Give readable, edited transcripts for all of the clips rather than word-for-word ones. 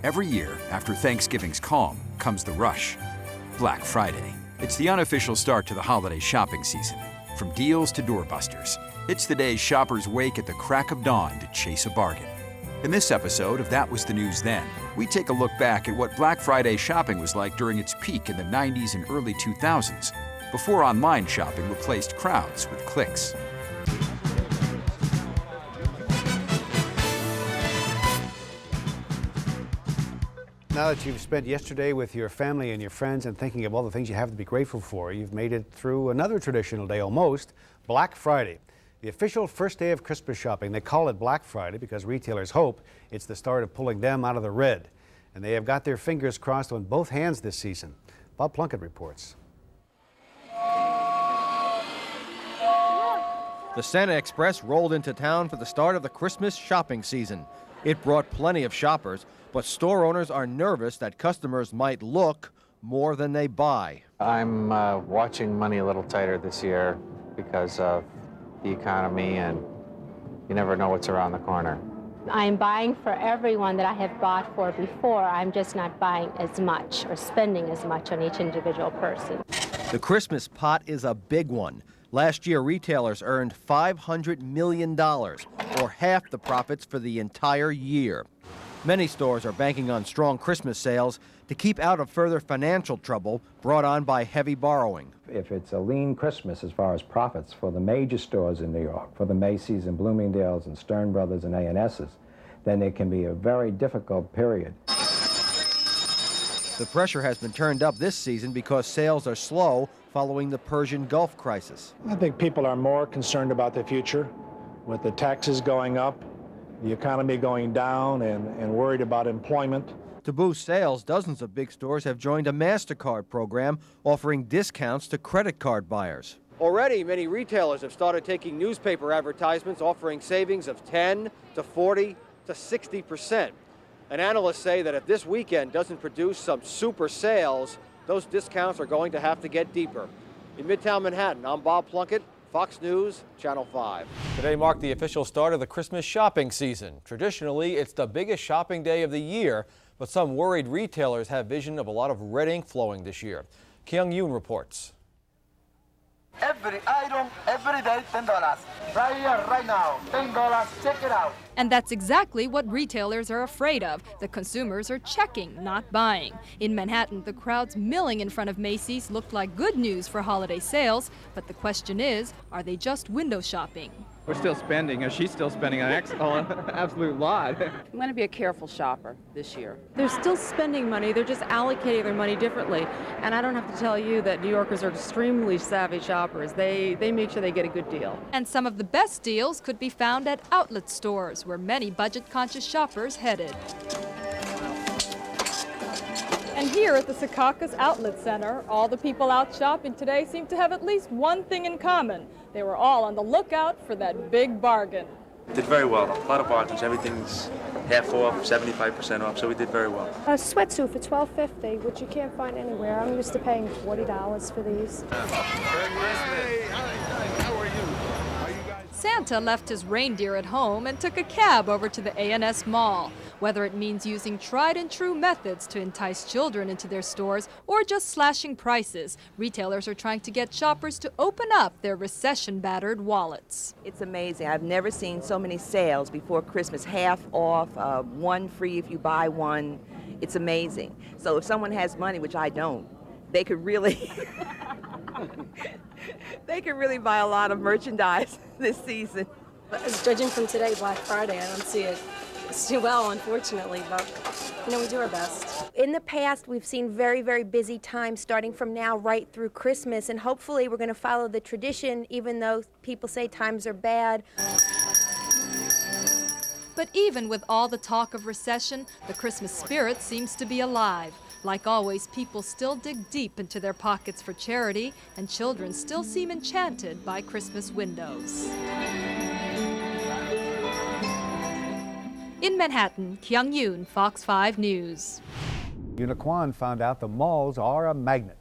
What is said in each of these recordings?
Every year, after Thanksgiving's calm, comes the rush. Black Friday. It's the unofficial start to the holiday shopping season. From deals to doorbusters, it's the day shoppers wake at the crack of dawn to chase a bargain. In this episode of That Was the News Then, we take a look back at what Black Friday shopping was like during its peak in the 90s and early 2000s, before online shopping replaced crowds with clicks. Now that you've spent yesterday with your family and your friends and thinking of all the things you have to be grateful for, you've made it through another traditional day almost, Black Friday. The official first day of Christmas shopping. They call it Black Friday because retailers hope it's the start of pulling them out of the red. And they have got their fingers crossed on both hands this season. Bob Plunkett reports. The Santa Express rolled into town for the start of the Christmas shopping season. It brought plenty of shoppers, but store owners are nervous that customers might look more than they buy. I'm watching money a little tighter this year because of the economy, and you never know what's around the corner. I'm buying for everyone that I have bought for before. I'm just not buying as much or spending as much on each individual person. The Christmas pot is a big one. Last year, retailers earned $500 million, or half the profits for the entire year. Many stores are banking on strong Christmas sales to keep out of further financial trouble brought on by heavy borrowing. If it's a lean Christmas as far as profits for the major stores in New York, for the Macy's and Bloomingdale's and Stern Brothers and A&S's, then it can be a very difficult period. The pressure has been turned up this season because sales are slow following the Persian Gulf crisis. I think people are more concerned about the future with the taxes going up, the economy going down, and worried about employment. To boost sales, dozens of big stores have joined a MasterCard program offering discounts to credit card buyers. Already, many retailers have started taking newspaper advertisements offering savings of 10 to 40 to 60%. And analysts say that if this weekend doesn't produce some super sales, those discounts are going to have to get deeper. In Midtown Manhattan, I'm Bob Plunkett, Fox News, Channel 5. Today marked the official start of the Christmas shopping season. Traditionally, it's the biggest shopping day of the year, but some worried retailers have vision of a lot of red ink flowing this year. Kyung Yoon reports. Every item, every day, $10. Right here, right now, $10. Check it out. And that's exactly what retailers are afraid of. The consumers are checking, not buying. In Manhattan, the crowds milling in front of Macy's looked like good news for holiday sales. But the question is, are they just window shopping? We're still spending, or she's still spending an absolute lot. I'm going to be a careful shopper this year. They're still spending money, they're just allocating their money differently. And I don't have to tell you that New Yorkers are extremely savvy shoppers. They make sure they get a good deal. And some of the best deals could be found at outlet stores, where many budget-conscious shoppers headed. And here at the Secaucus Outlet Center, all the people out shopping today seem to have at least one thing in common. They were all on the lookout for that big bargain. Did very well. A lot of bargains. Everything's half off, 75% off, so we did very well. A sweatsuit for $12.50, which you can't find anywhere. I'm used to paying $40 for these. Santa left his reindeer at home and took a cab over to the A&S Mall. Whether it means using tried-and-true methods to entice children into their stores or just slashing prices, retailers are trying to get shoppers to open up their recession-battered wallets. It's amazing. I've never seen so many sales before Christmas, half off, one free if you buy one. It's amazing. So if someone has money, which I don't, they could really they could really buy a lot of merchandise this season. Judging from today, Black Friday, I don't see it too well, unfortunately, but we do our best. In the past, we've seen very, very busy times starting from now right through Christmas, and hopefully we're going to follow the tradition, even though people say times are bad. But even with all the talk of recession, the Christmas spirit seems to be alive. Like always, people still dig deep into their pockets for charity, and children still seem enchanted by Christmas windows. In Manhattan, Kyung Yoon, Fox 5 News. Uniquan found out the malls are a magnet.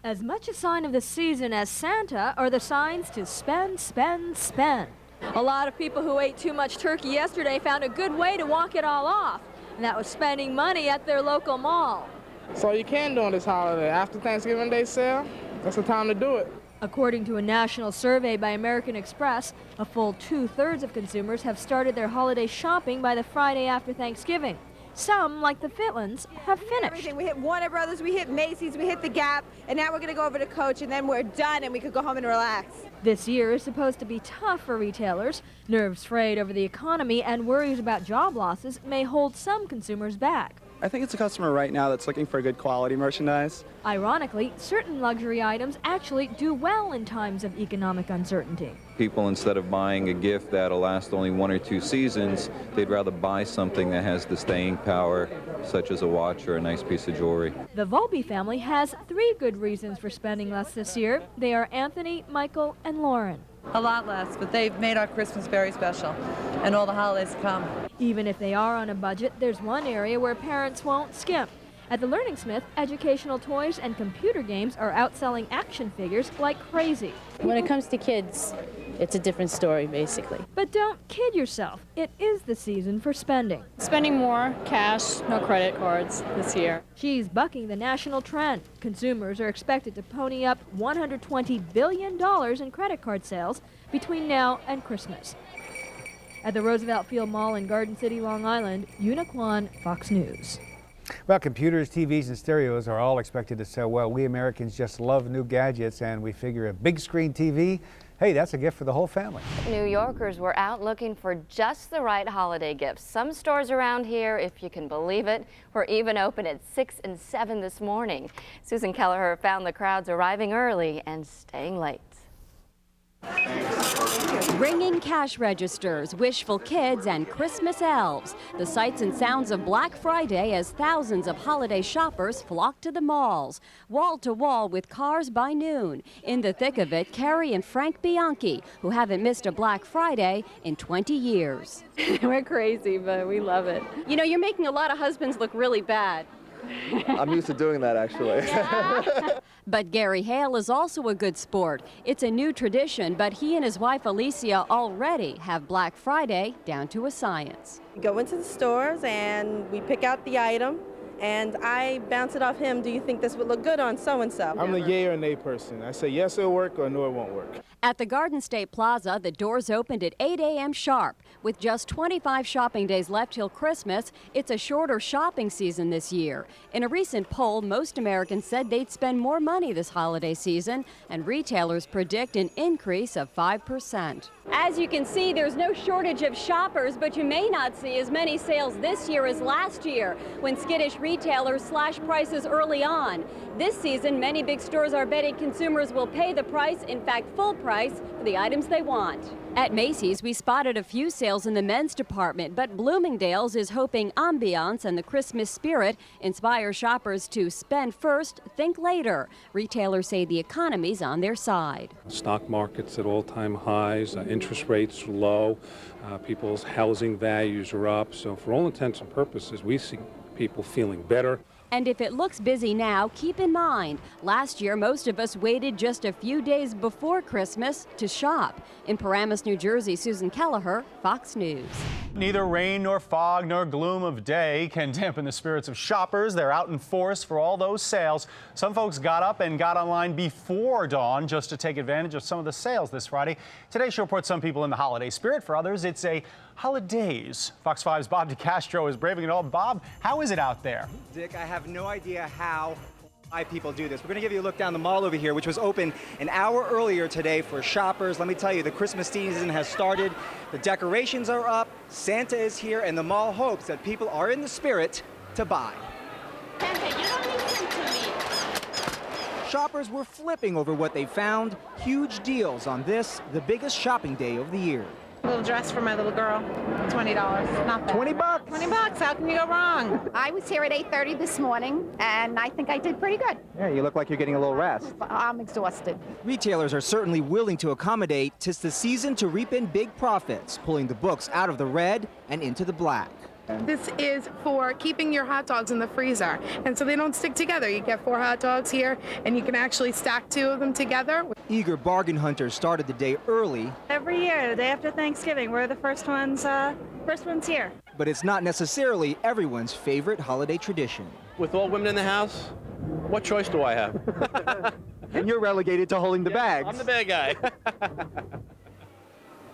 As much a sign of the season as Santa are the signs to spend, spend, spend. A lot of people who ate too much turkey yesterday found a good way to walk it all off, and that was spending money at their local mall. So you can do on this holiday. After Thanksgiving Day sale, that's the time to do it. According to a national survey by American Express, a full 2/3 of consumers have started their holiday shopping by the Friday after Thanksgiving. Some, like the Fitlands, have finished. Everything. We hit Warner Brothers, we hit Macy's, we hit the Gap, and now we're going to go over to Coach, and then we're done, and we could go home and relax. This year is supposed to be tough for retailers. Nerves frayed over the economy and worries about job losses may hold some consumers back. I think it's a customer right now that's looking for good quality merchandise. Ironically, certain luxury items actually do well in times of economic uncertainty. People, instead of buying a gift that'll last only 1 or 2 seasons, they'd rather buy something that has the staying power, such as a watch or a nice piece of jewelry. The Volpe family has 3 good reasons for spending less this year. They are Anthony, Michael, and Lauren. A lot less, but they've made our Christmas very special, and all the holidays to come. Even if they are on a budget, there's one area where parents won't skimp. At the Learning Smith, educational toys and computer games are outselling action figures like crazy. When it comes to kids, it's a different story, basically. But don't kid yourself. It is the season for spending. Spending more cash, no credit cards this year. She's bucking the national trend. Consumers are expected to pony up $120 billion in credit card sales between now and Christmas. At the Roosevelt Field Mall in Garden City, Long Island, Una Kwan, Fox News. Well, computers, TVs, and stereos are all expected to sell well. We Americans just love new gadgets, and we figure a big screen TV, hey, that's a gift for the whole family. New Yorkers were out looking for just the right holiday gifts. Some stores around here, if you can believe it, were even open at 6 and 7 this morning. Susan Kelleher found the crowds arriving early and staying late. Ringing cash registers, wishful kids, and Christmas elves. The sights and sounds of Black Friday as thousands of holiday shoppers flock to the malls. Wall to wall with cars by noon. In the thick of it, Carrie and Frank Bianchi, who haven't missed a Black Friday in 20 years. We're crazy, but we love it. You know, you're making a lot of husbands look really bad. I'm used to doing that, actually. Yeah. But Gary Hale is also a good sport. It's a new tradition, but he and his wife Alicia already have Black Friday down to a science. We go into the stores and we pick out the item, and I bounce it off him. Do you think this would look good on so-and-so? I'm the yay or nay person. I say yes, it'll work, or no, it won't work. At the Garden State Plaza, the doors opened at 8 a.m. sharp. With just 25 shopping days left till Christmas, it's a shorter shopping season this year. In a recent poll, most Americans said they'd spend more money this holiday season, and retailers predict an increase of 5%. As you can see, there's no shortage of shoppers, but you may not see as many sales this year as last year, when skittish retailers slashed prices early on. This season, many big stores are betting consumers will pay the price, in fact, full price, for the items they want. At Macy's, we spotted a few sales in the men's department, but Bloomingdale's is hoping ambiance and the Christmas spirit inspire shoppers to spend first, think later. Retailers say the economy's on their side. Stock market's at all-time highs, interest rates are low, people's housing values are up, so for all intents and purposes, we see people feeling better. And if it looks busy now, keep in mind, last year most of us waited just a few days before Christmas to shop. In Paramus, New Jersey, Susan Kelleher, Fox News. Neither rain nor fog nor gloom of day can dampen the spirits of shoppers. They're out in force for all those sales. Some folks got up and got online before dawn just to take advantage of some of the sales this Friday. Today's show puts some people in the holiday spirit. For others, it's a holidays. Fox 5's Bob DeCastro is braving it all. Bob, how is it out there? Dick, I have no idea how people do this. We're going to give you a look down the mall over here, which was open an hour earlier today for shoppers. Let me tell you, the Christmas season has started. The decorations are up, Santa is here, and the mall hopes that people are in the spirit to buy. Santa, you don't listen to me. Shoppers were flipping over what they found. Huge deals on this, the biggest shopping day of the year. Little dress for my little girl, $20. Not bad. $20? $20, how can you go wrong? I was here at 8:30 this morning, and I think I did pretty good. Yeah, you look like you're getting a little rest. I'm exhausted. Retailers are certainly willing to accommodate. 'Tis the season to reap in big profits, pulling the books out of the red and into the black. This is for keeping your hot dogs in the freezer, and so they don't stick together. You get 4 hot dogs here, and you can actually stack 2 of them together. Eager bargain hunters started the day early. Every year, the day after Thanksgiving, we're the first ones here. But it's not necessarily everyone's favorite holiday tradition. With all women in the house, what choice do I have? And you're relegated to holding the bags. I'm the bad guy.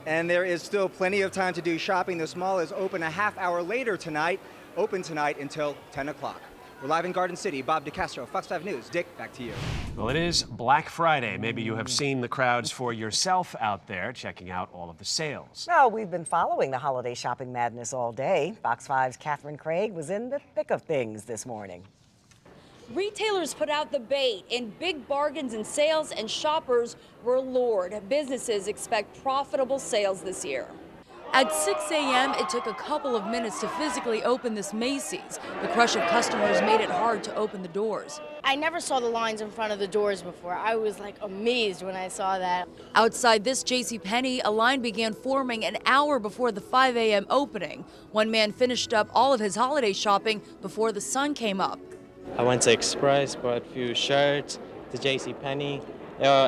And there is still plenty of time to do shopping. This mall is open a half hour later tonight, open tonight until 10 o'clock. We're live in Garden City. Bob DeCastro, Fox 5 News. Dick, back to you. Well, it is Black Friday. Maybe you have seen the crowds for yourself out there checking out all of the sales. Oh, we've been following the holiday shopping madness all day. Fox 5's Catherine Craig was in the thick of things this morning. Retailers put out the bait in big bargains and sales, and shoppers were lured. Businesses expect profitable sales this year. At 6 a.m., it took a couple of minutes to physically open this Macy's. The crush of customers made it hard to open the doors. I never saw the lines in front of the doors before. I was like amazed when I saw that. Outside this JCPenney, a line began forming an hour before the 5 a.m. opening. One man finished up all of his holiday shopping before the sun came up. I went to Express, bought a few shirts, to JCPenney.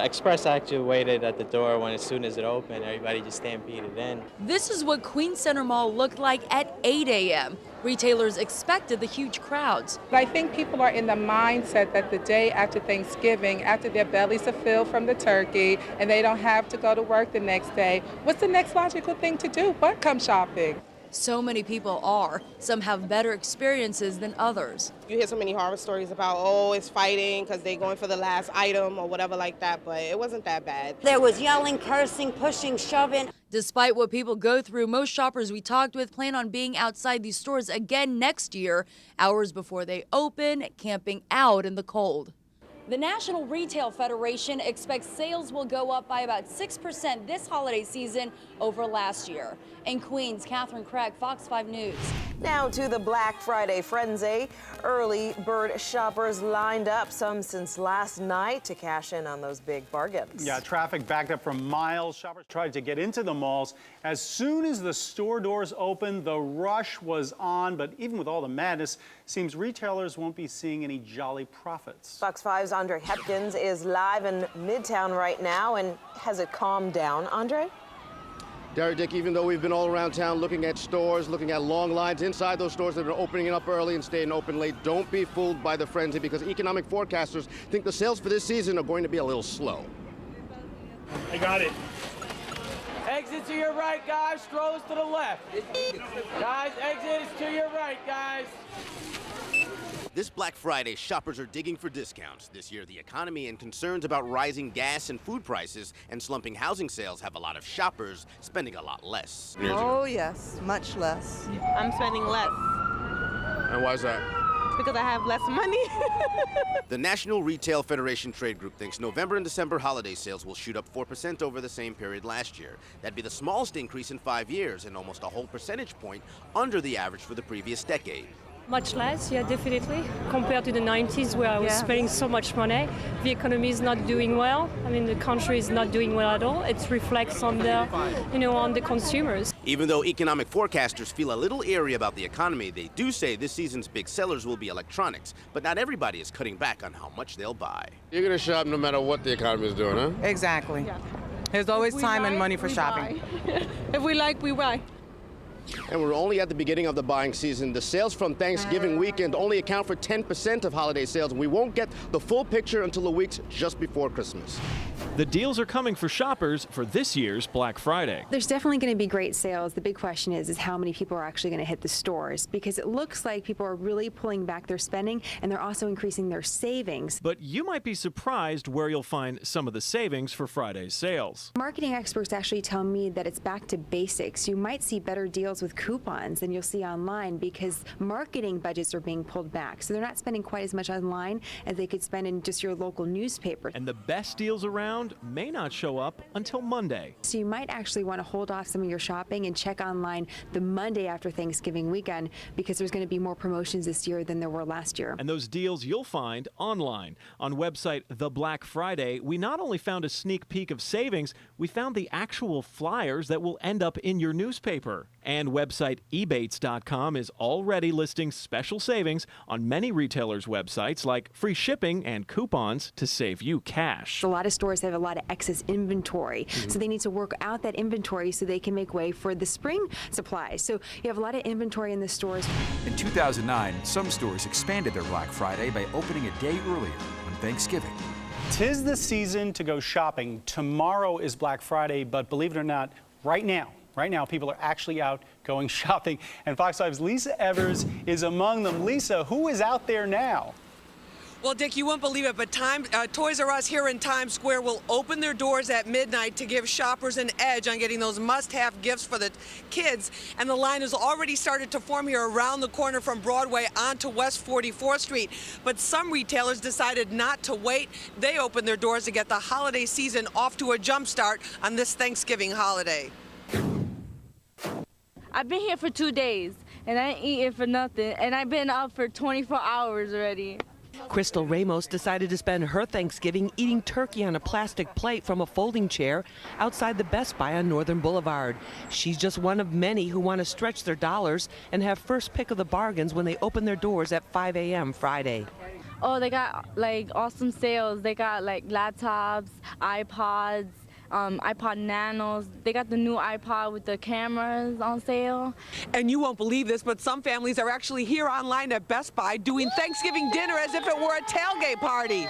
Express actually waited at the door as soon as it opened. Everybody just stampeded in. This is what Queens Center Mall looked like at 8 a.m. Retailers expected the huge crowds. I think people are in the mindset that the day after Thanksgiving, after their bellies are filled from the turkey and they don't have to go to work the next day, what's the next logical thing to do but come shopping? So many people are. Some have better experiences than others. You hear so many horror stories about, oh, it's fighting because they're going for the last item or whatever like that, but it wasn't that bad. There was yelling, cursing, pushing, shoving. Despite what people go through, most shoppers we talked with plan on being outside these stores again next year, hours before they open, camping out in the cold. The National Retail Federation expects sales will go up by about 6% this holiday season over last year. In Queens, Catherine Craig, Fox 5 News. Now to the Black Friday frenzy. Early bird shoppers lined up, some since last night, to cash in on those big bargains. Yeah, traffic backed up for miles. Shoppers tried to get into the malls. As soon as the store doors opened, the rush was on. But even with all the madness, seems retailers won't be seeing any jolly profits. Fox 5's Andre Hepkins is live in Midtown right now. And has it calmed down, Andre? Derek, Dick, even though we've been all around town looking at stores, looking at long lines inside those stores that are opening up early and staying open late, don't be fooled by the frenzy, because economic forecasters think the sales for this season are going to be a little slow. I got it. Exit to your right, guys. Strollers to the left. Guys, exit is to your right, guys. This Black Friday, shoppers are digging for discounts. This year, the economy and concerns about rising gas and food prices and slumping housing sales have a lot of shoppers spending a lot less. Oh, yes, much less. I'm spending less. And why is that? Because I have less money. The National Retail Federation Trade Group thinks November and December holiday sales will shoot up 4% over the same period last year. That'd be the smallest increase in 5 years and almost a whole percentage point under the average for the previous decade. Much less, yeah, definitely. Compared to the 90s where I was spending so much money, the economy is not doing well. I mean, the country is not doing well at all. It reflects on the, on the consumers. Even though economic forecasters feel a little eerie about the economy, they do say this season's big sellers will be electronics. But not everybody is cutting back on how much they'll buy. You're going to shop no matter what the economy is doing, huh? Exactly. Yeah. There's always time and money for shopping. If we like, we buy. And we're only at the beginning of the buying season. The sales from Thanksgiving weekend only account for 10% of holiday sales. We won't get the full picture until the weeks just before Christmas. The deals are coming for shoppers for this year's Black Friday. There's definitely going to be great sales. The big question is how many people are actually going to hit the stores, because it looks like people are really pulling back their spending and they're also increasing their savings. But you might be surprised where you'll find some of the savings for Friday's sales. Marketing experts actually tell me that it's back to basics. You might see better deals with coupons than you'll see online because marketing budgets are being pulled back. So they're not spending quite as much online as they could spend in just your local newspaper. And the best deals around found may not show up until Monday. So you might actually want to hold off some of your shopping and check online the Monday after Thanksgiving weekend, because there's going to be more promotions this year than there were last year. And those deals you'll find online. On website The Black Friday, we not only found a sneak peek of savings, we found the actual flyers that will end up in your newspaper. And website ebates.com is already listing special savings on many retailers' websites, like free shipping and coupons to save you cash. A lot of stores have a lot of excess inventory, so they need to work out that inventory so they can make way for the spring supplies. So you have a lot of inventory in the stores. In 2009, some stores expanded their Black Friday by opening a day earlier on Thanksgiving. 'Tis the season to go shopping. Tomorrow is Black Friday, but believe it or not, right now, people are actually out going shopping. And Fox 5's Lisa Evers is among them. Lisa, who is out there now? Well, Dick, you won't believe it, but Toys R Us here in Times Square will open their doors at midnight to give shoppers an edge on getting those must-have gifts for the kids. And the line has already started to form here around the corner from Broadway onto West 44th Street. But some retailers decided not to wait. They opened their doors to get the holiday season off to a jump start on this Thanksgiving holiday. I've been here for 2 days, and I ain't eating for nothing, and I've been up for 24 hours already. Crystal Ramos decided to spend her Thanksgiving eating turkey on a plastic plate from a folding chair outside the Best Buy on Northern Boulevard. She's just one of many who want to stretch their dollars and have first pick of the bargains when they open their doors at 5 a.m. Friday. Oh, they got like awesome sales. They got like laptops, iPods, iPod Nanos. They got the new iPod with the cameras on sale. And you won't believe this, but some families are actually here online at Best Buy doing Thanksgiving dinner as if it were a tailgate party.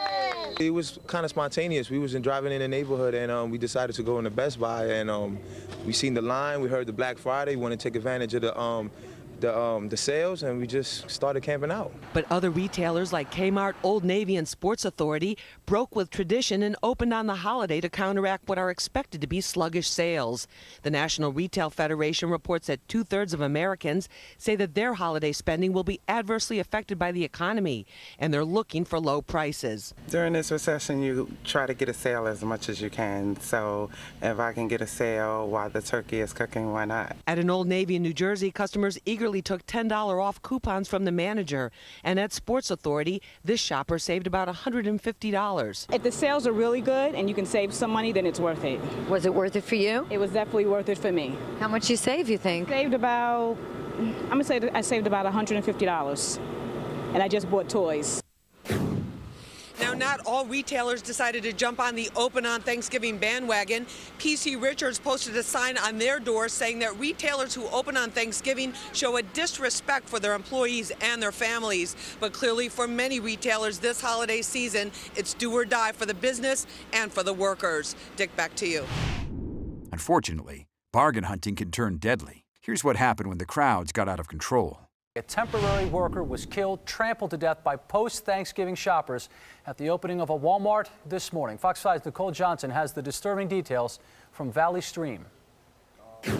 It was kind of spontaneous. We was driving in the neighborhood, and we decided to go into Best Buy, and we seen the line. We heard the Black Friday. We wanted to take advantage of the sales, and we just started camping out. But other retailers like Kmart, Old Navy, and Sports Authority broke with tradition and opened on the holiday to counteract what are expected to be sluggish sales. The National Retail Federation reports that 2/3 of Americans say that their holiday spending will be adversely affected by the economy, and they're looking for low prices. During this recession, you try to get a sale as much as you can. So if I can get a sale while the turkey is cooking, why not? At an Old Navy in New Jersey, customers eagerly took $10 off coupons from the manager. And at Sports Authority, this shopper saved about $150. If the sales are really good and you can save some money, then it's worth it. Was it worth it for you? It was definitely worth it for me. How much you save, you think? Saved about, I'm gonna say I saved about $150. And I just bought toys. Now, not all retailers decided to jump on the open on Thanksgiving bandwagon. PC Richards posted a sign on their door saying that retailers who open on Thanksgiving show a disrespect for their employees and their families. But clearly for many retailers this holiday season, it's do or die for the business and for the workers. Dick, back to you. Unfortunately, bargain hunting can turn deadly. Here's what happened when the crowds got out of control. A temporary worker was killed, trampled to death by post-Thanksgiving shoppers at the opening of a Walmart this morning. Fox 5's Nicole Johnson has the disturbing details from Valley Stream.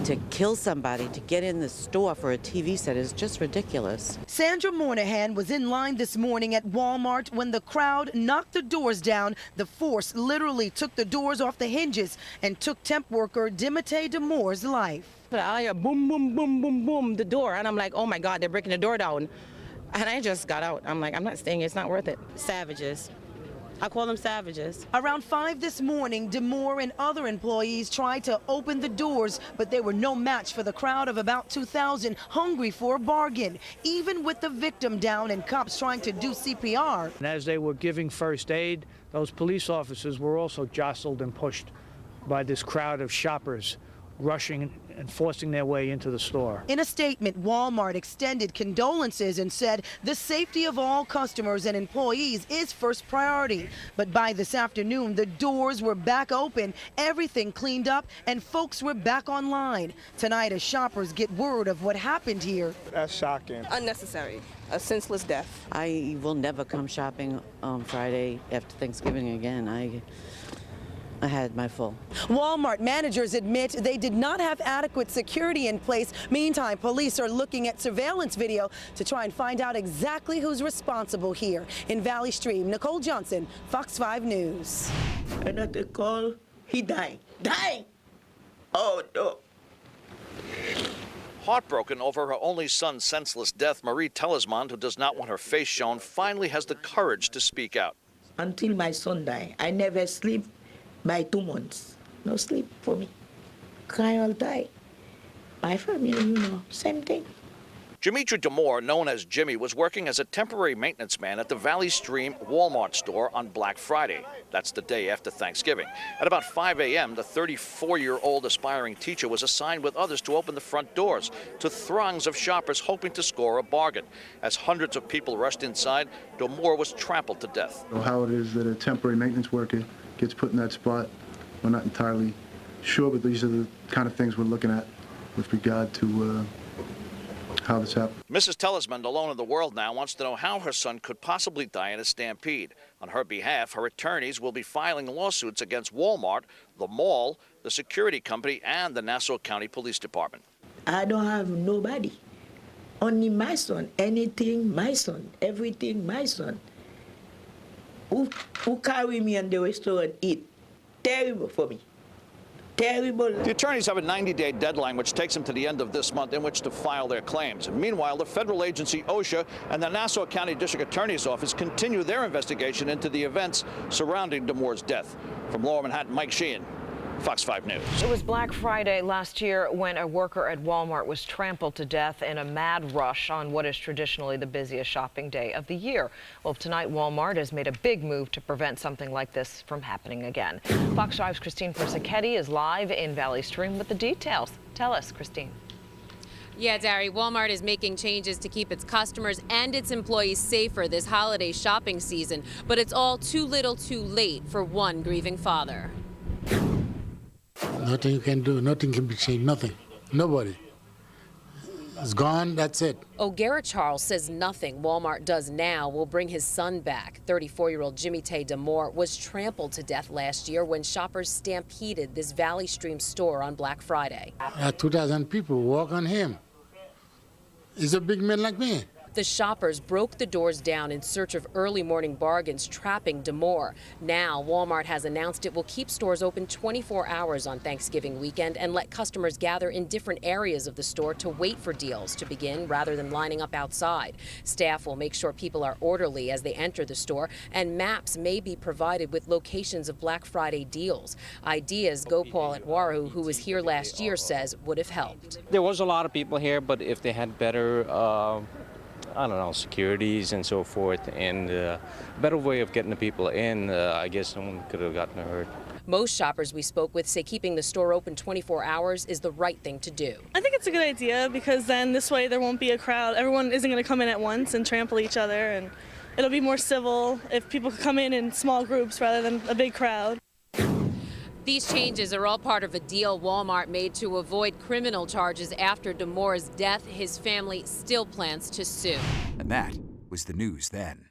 To kill somebody to get in the store for a TV set is just ridiculous. Sandra Moynihan was in line this morning at Walmart when the crowd knocked the doors down. The force literally took the doors off the hinges and took temp worker Dimite Demore's life. I hear boom, boom, boom, boom, boom, the door, and I'm like, oh my God, they're breaking the door down. And I just got out. I'm like, I'm not staying here, it's not worth it. Savages. I call them savages. Around 5 this morning, Demore and other employees tried to open the doors, but they were no match for the crowd of about 2,000 hungry for a bargain, even with the victim down and cops trying to do CPR. And as they were giving first aid, those police officers were also jostled and pushed by this crowd of shoppers rushing and forcing their way into the store. In a statement, Walmart extended condolences and said the safety of all customers and employees is first priority. But by this afternoon, the doors were back open, everything cleaned up, and folks were back online. Tonight, as shoppers get word of what happened here. That's shocking. Unnecessary. A senseless death. I will never come shopping on Friday after Thanksgiving again. I had my full. Walmart managers admit they did not have adequate security in place. Meantime, police are looking at surveillance video to try and find out exactly who's responsible here. In Valley Stream, Nicole Johnson, Fox 5 News. And at the call, he died. Die! Oh, no. Heartbroken over her only son's senseless death, Marie Telesmond, who does not want her face shown, finally has the courage to speak out. Until my son died, I never sleep by 2 months. No sleep for me. Cry all day. My family, same thing. Dimitri Damore, known as Jimmy, was working as a temporary maintenance man at the Valley Stream Walmart store on Black Friday. That's the day after Thanksgiving. At about 5 a.m., the 34-year-old aspiring teacher was assigned with others to open the front doors to throngs of shoppers hoping to score a bargain. As hundreds of people rushed inside, Damore was trampled to death. How it is that a temporary maintenance worker gets put in that spot, we're not entirely sure, but these are the kind of things we're looking at with regard to how this happened. Mrs. Telesmond, alone in the world now, wants to know how her son could possibly die in a stampede. On her behalf, her attorneys will be filing lawsuits against Walmart, the mall, the security company, and the Nassau County Police Department. I don't have nobody. Only my son. Anything, my son. Everything, my son. Who carry me in the restaurant eat? Terrible for me. Terrible. The attorneys have a 90-day deadline, which takes them to the end of this month, in which to file their claims. Meanwhile, the federal agency OSHA and the Nassau County District Attorney's Office continue their investigation into the events surrounding Damore's death. From Lower Manhattan, Mike Sheehan, Fox 5 News. It was Black Friday last year when a worker at Walmart was trampled to death in a mad rush on what is traditionally the busiest shopping day of the year. Well, tonight Walmart has made a big move to prevent something like this from happening again. Fox 5's Christine Persichetti is live in Valley Stream with the details. Tell us, Christine. Yeah, Dari, Walmart is making changes to keep its customers and its employees safer this holiday shopping season, but it's all too little too late for one grieving father. Nothing you can do, nothing can be changed, nothing. Nobody. It's gone, that's it. O'Gara Charles says nothing Walmart does now will bring his son back. 34-year-old Jimmy Tay Damore was trampled to death last year when shoppers stampeded this Valley Stream store on Black Friday. 2,000 people walk on him. He's a big man like me. The shoppers broke the doors down in search of early morning bargains, trapping Damore. Now, Walmart has announced it will keep stores open 24 hours on Thanksgiving weekend and let customers gather in different areas of the store to wait for deals to begin rather than lining up outside. Staff will make sure people are orderly as they enter the store, and maps may be provided with locations of Black Friday deals. Ideas Gopal Atwaru, who was here last year, says would have helped. There was a lot of people here, but if they had better I don't know, securities and so forth, and a better way of getting the people in, I guess no one could have gotten hurt. Most shoppers we spoke with say keeping the store open 24 hours is the right thing to do. I think it's a good idea because then this way there won't be a crowd. Everyone isn't going to come in at once and trample each other, and it'll be more civil if people come in small groups rather than a big crowd. These changes are all part of a deal Walmart made to avoid criminal charges after Damore's death. His family still plans to sue. And that was the news then.